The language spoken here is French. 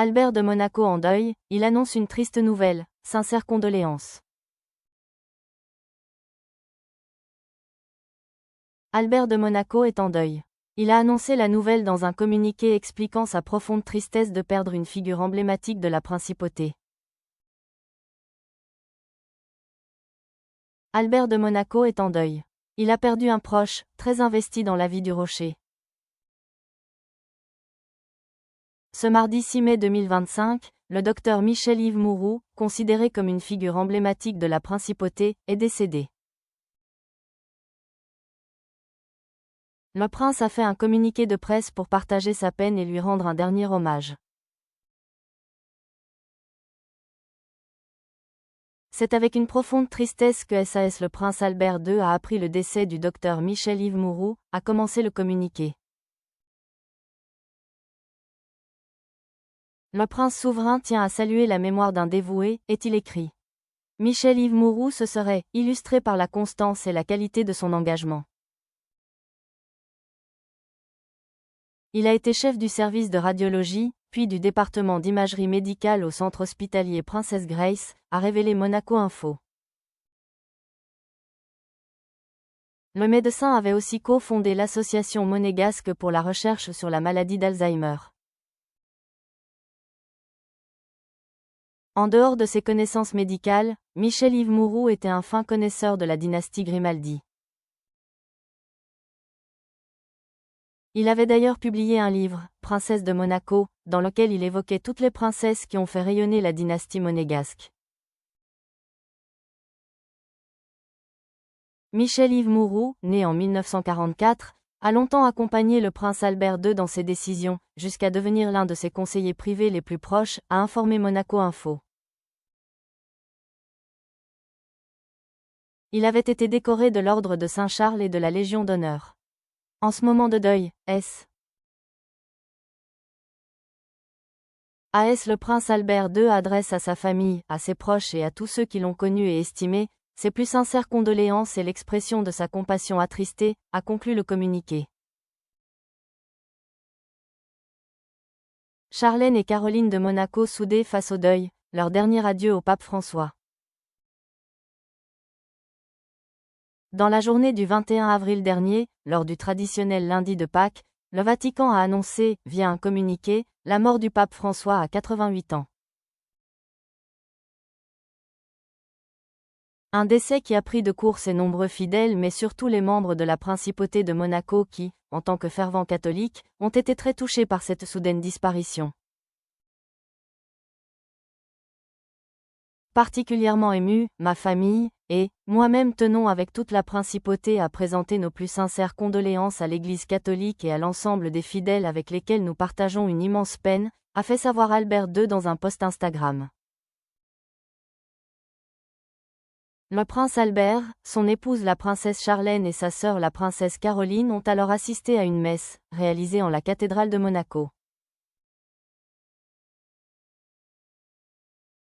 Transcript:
Albert de Monaco en deuil, il annonce une triste nouvelle, sincères condoléances. Albert de Monaco est en deuil. Il a annoncé la nouvelle dans un communiqué expliquant sa profonde tristesse de perdre une figure emblématique de la principauté. Albert de Monaco est en deuil. Il a perdu un proche, très investi dans la vie du rocher. Ce mardi 6 mai 2025, le docteur Michel-Yves Mouroux, considéré comme une figure emblématique de la principauté, est décédé. Le prince a fait un communiqué de presse pour partager sa peine et lui rendre un dernier hommage. C'est avec une profonde tristesse que SAS le prince Albert II a appris le décès du docteur Michel-Yves Mouroux, a commencé le communiqué. Le prince souverain tient à saluer la mémoire d'un dévoué, est-il écrit. Michel-Yves Mouroux se serait illustré par la constance et la qualité de son engagement. Il a été chef du service de radiologie, puis du département d'imagerie médicale au centre hospitalier Princess Grace, a révélé Monaco Info. Le médecin avait aussi co-fondé l'association monégasque pour la recherche sur la maladie d'Alzheimer. En dehors de ses connaissances médicales, Michel-Yves Mouroux était un fin connaisseur de la dynastie Grimaldi. Il avait d'ailleurs publié un livre, Princesse de Monaco, dans lequel il évoquait toutes les princesses qui ont fait rayonner la dynastie monégasque. Michel-Yves Mouroux, né en 1944, a longtemps accompagné le prince Albert II dans ses décisions, jusqu'à devenir l'un de ses conseillers privés les plus proches, a informé Monaco Info. Il avait été décoré de l'ordre de Saint-Charles et de la Légion d'honneur. En ce moment de deuil, AS le prince Albert II adresse à sa famille, à ses proches et à tous ceux qui l'ont connu et estimé, ses plus sincères condoléances et l'expression de sa compassion attristée, a conclu le communiqué. Charlène et Caroline de Monaco soudées face au deuil, leur dernier adieu au pape François. Dans la journée du 21 avril dernier, lors du traditionnel lundi de Pâques, le Vatican a annoncé, via un communiqué, la mort du pape François à 88 ans. Un décès qui a pris de court ses nombreux fidèles mais surtout les membres de la principauté de Monaco qui, en tant que fervents catholiques, ont été très touchés par cette soudaine disparition. Particulièrement ému, ma famille, et moi-même tenons avec toute la principauté à présenter nos plus sincères condoléances à l'Église catholique et à l'ensemble des fidèles avec lesquels nous partageons une immense peine, a fait savoir Albert II dans un post Instagram. Le prince Albert, son épouse la princesse Charlène et sa sœur la princesse Caroline ont alors assisté à une messe, réalisée en la cathédrale de Monaco.